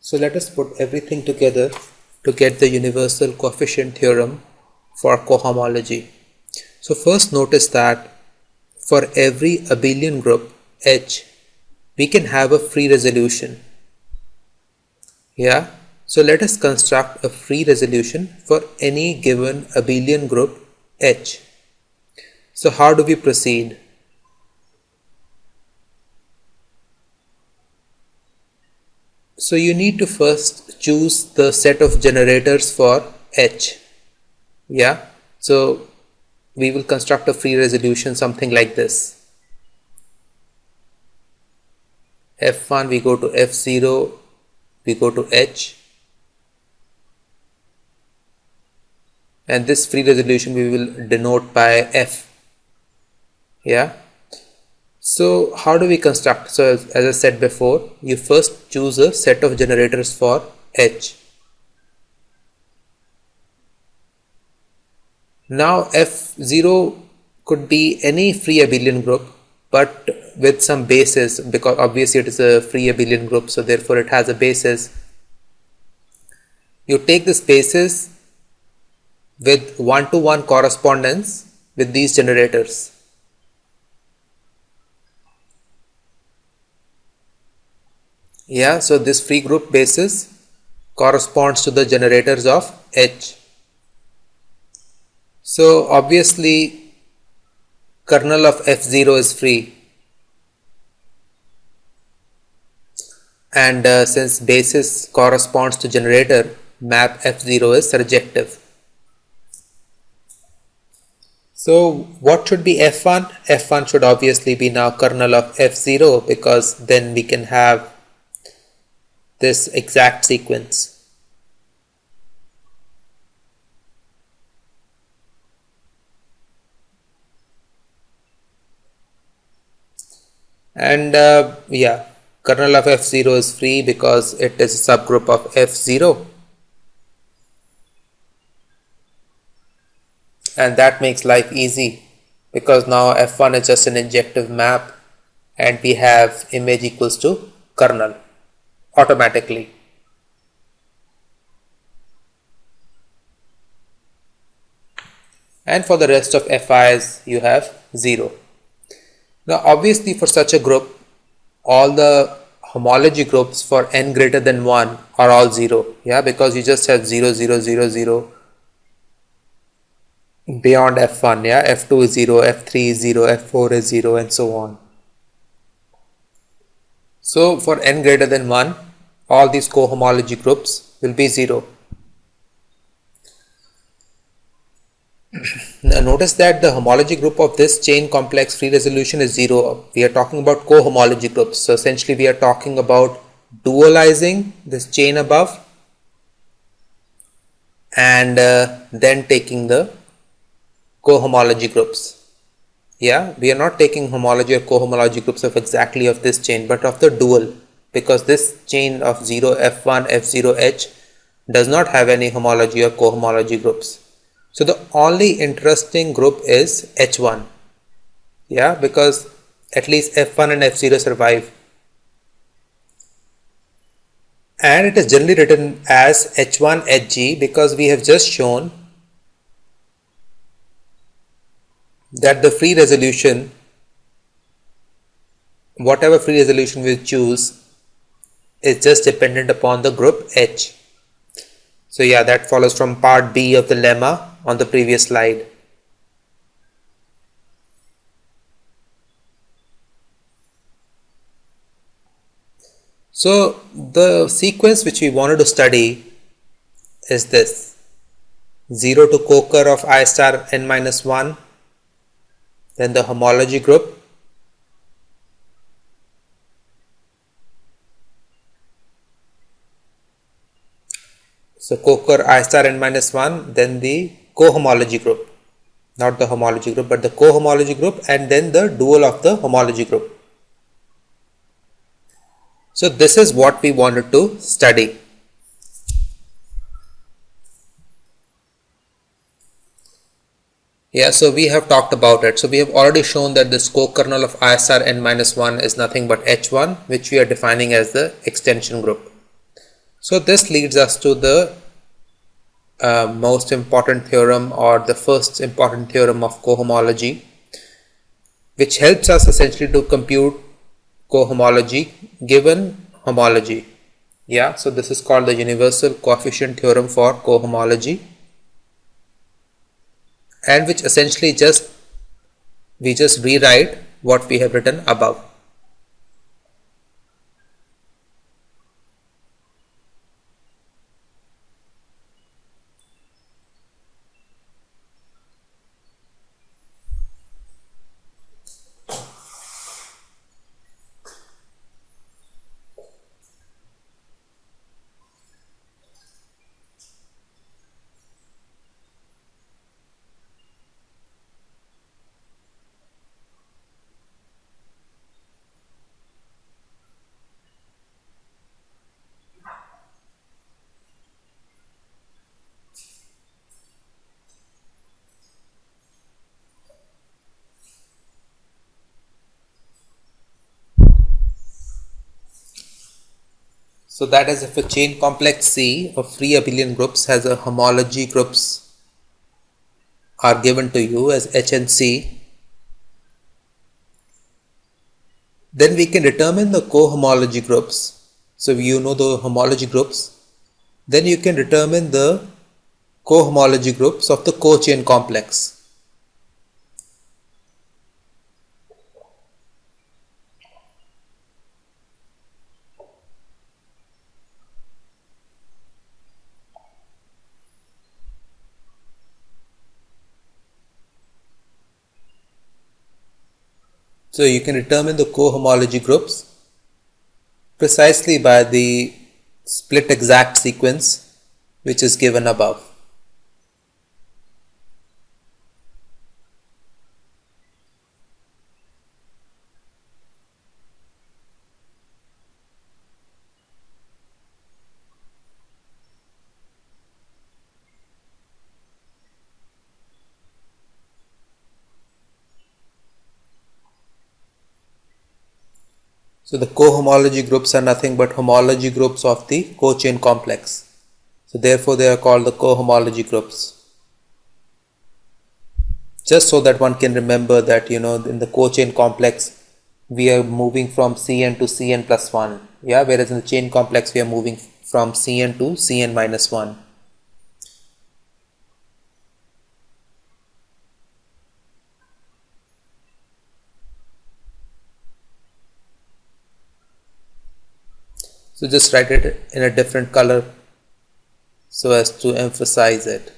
So let us put everything together to get the universal coefficient theorem for cohomology. So first notice that for every abelian group H, we can have a free resolution. Yeah, so let us construct a free resolution for any given abelian group H. So how do we proceed? So you need to first choose the set of generators for H. Yeah, so we will construct a free resolution something like this. F1 we go to F0, we go to H, and this free resolution we will denote by F. Yeah. So how do we construct? So as I said before, you first choose a set of generators for H. Now F0 could be any free abelian group but with some basis, because obviously it is a free abelian group, so therefore it has a basis. You take this basis with one-to-one correspondence with these generators. Yeah, so this free group basis corresponds to the generators of H. So obviously kernel of F0 is free, and since basis corresponds to generator, map F0 is surjective. So what should be F1? F1 should obviously be now kernel of F0, because then we can have this exact sequence. And yeah, kernel of F0 is free because it is a subgroup of F0, and that makes life easy because now F1 is just an injective map and we have image equals to kernel automatically. And for the rest of Fi's you have 0. Now obviously for such a group, all the homology groups for n greater than 1 are all 0. Yeah, because you just have 0, 0, 0, 0 beyond F1. Yeah, F2 is 0, F3 is 0, F4 is 0, and so on. So for n greater than 1, all these cohomology groups will be 0. Now notice that the homology group of this chain complex free resolution is 0. We are talking about cohomology groups. So essentially we are talking about dualizing this chain above and then taking the cohomology groups. Yeah, we are not taking homology or cohomology groups of exactly of this chain, but of the dual, because this chain of 0, F1, F0, H does not have any homology or cohomology groups. So the only interesting group is H1. Yeah, because at least F1 and F0 survive. And it is generally written as H1 Hg because we have just shown that the free resolution, whatever free resolution we choose, is just dependent upon the group H. So yeah, that follows from part B of the lemma on the previous slide. So the sequence which we wanted to study is this: 0 to co-occur of I star n minus 1, then the homology group, so co-occur I star n minus 1, then the cohomology group, not the homology group but the cohomology group, and then the dual of the homology group. So this is what we wanted to study. Yeah, so we have talked about it. So we have already shown that this co-kernel of I star n minus 1 is nothing but H1, which we are defining as the extension group. So this leads us to the most important theorem, or the first important theorem of cohomology, which helps us essentially to compute cohomology given homology. Yeah, so this is called the universal coefficient theorem for cohomology, and which essentially we just rewrite what we have written above. So that is, if a chain complex C of free abelian groups has a homology groups are given to you as H and C, then we can determine the cohomology groups. So you know the homology groups, then you can determine the cohomology groups of the co-chain complex. So you can determine the cohomology groups precisely by the split exact sequence which is given above. So the cohomology groups are nothing but homology groups of the co-chain complex. So therefore they are called the cohomology groups. Just so that one can remember that, you know, in the co-chain complex we are moving from Cn to Cn plus 1. Yeah, whereas in the chain complex we are moving from Cn to Cn minus 1. So just write it in a different color so as to emphasize it.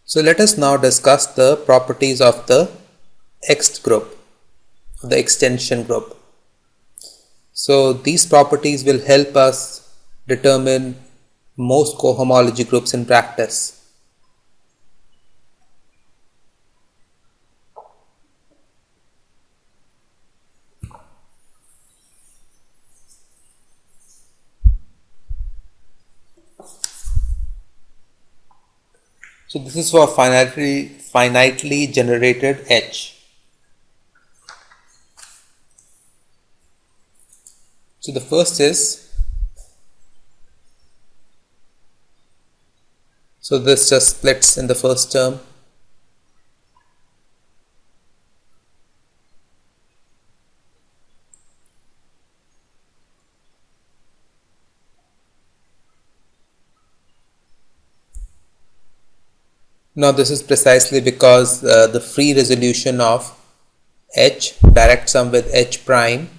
So let us now discuss the properties of the X group, the extension group. So these properties will help us determine most cohomology groups in practice. So this is for finitely generated H. So the first is, so this just splits in the first term. Now this is precisely because the free resolution of H, direct sum with H prime,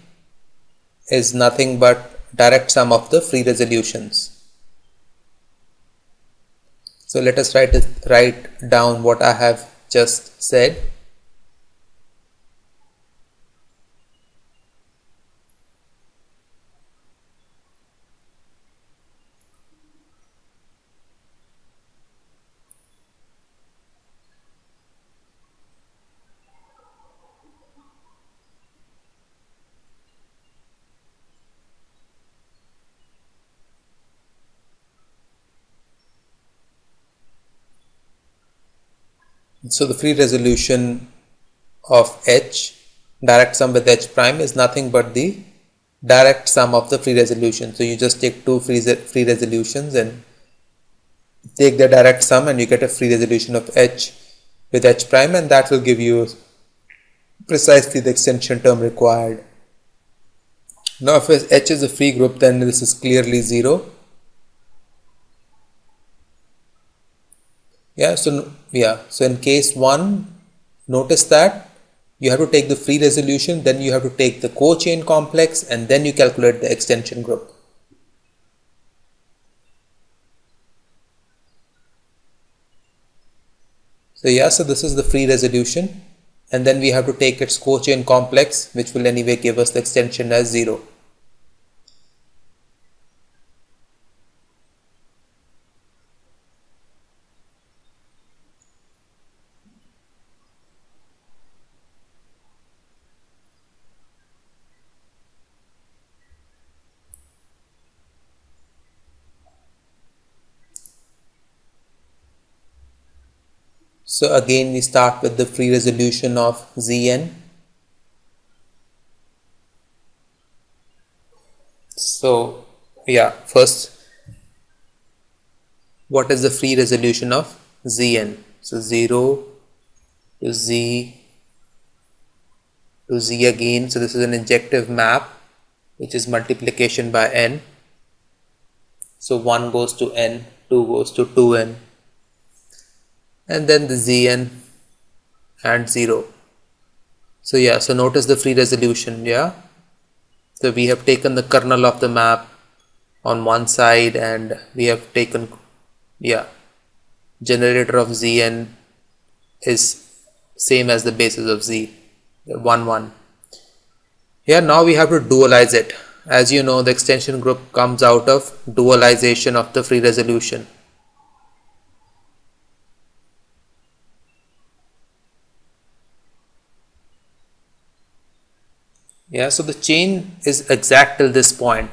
is nothing but direct sum of the free resolutions. So let us write down what I have just said. So the free resolution of H, direct sum with H prime, is nothing but the direct sum of the free resolution. So you just take two free resolutions and take the direct sum and you get a free resolution of H with H prime, and that will give you precisely the extension term required. Now if H is a free group, then this is clearly 0. So in case 1, notice that you have to take the free resolution, then you have to take the co-chain complex, and then you calculate the extension group. So this is the free resolution, and then we have to take its co-chain complex, which will anyway give us the extension as 0. So again we start with the free resolution of Zn. So first, what is the free resolution of Zn? So 0 to Z to Z again. So this is an injective map which is multiplication by n. So 1 goes to n, 2 goes to 2n, and then the Zn and 0. So notice the free resolution. So we have taken the kernel of the map on one side, and we have taken generator of Zn is same as the basis of Z, 1 1. Now we have to dualize it. As you know, the extension group comes out of dualization of the free resolution. So the chain is exact till this point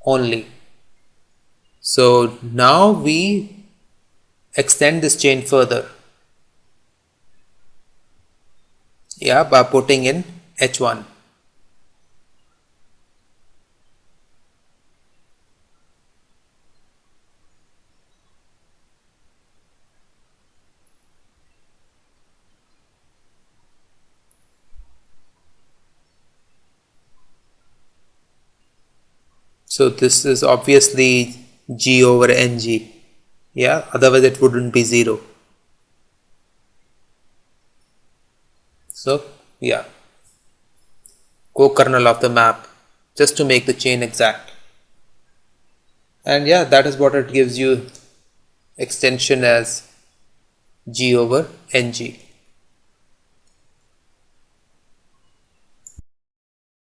only. So now we extend this chain further by putting in H1. So this is obviously G over Ng. Otherwise it wouldn't be 0. So co-kernel of the map, just to make the chain exact. And that is what it gives you, extension as G over Ng.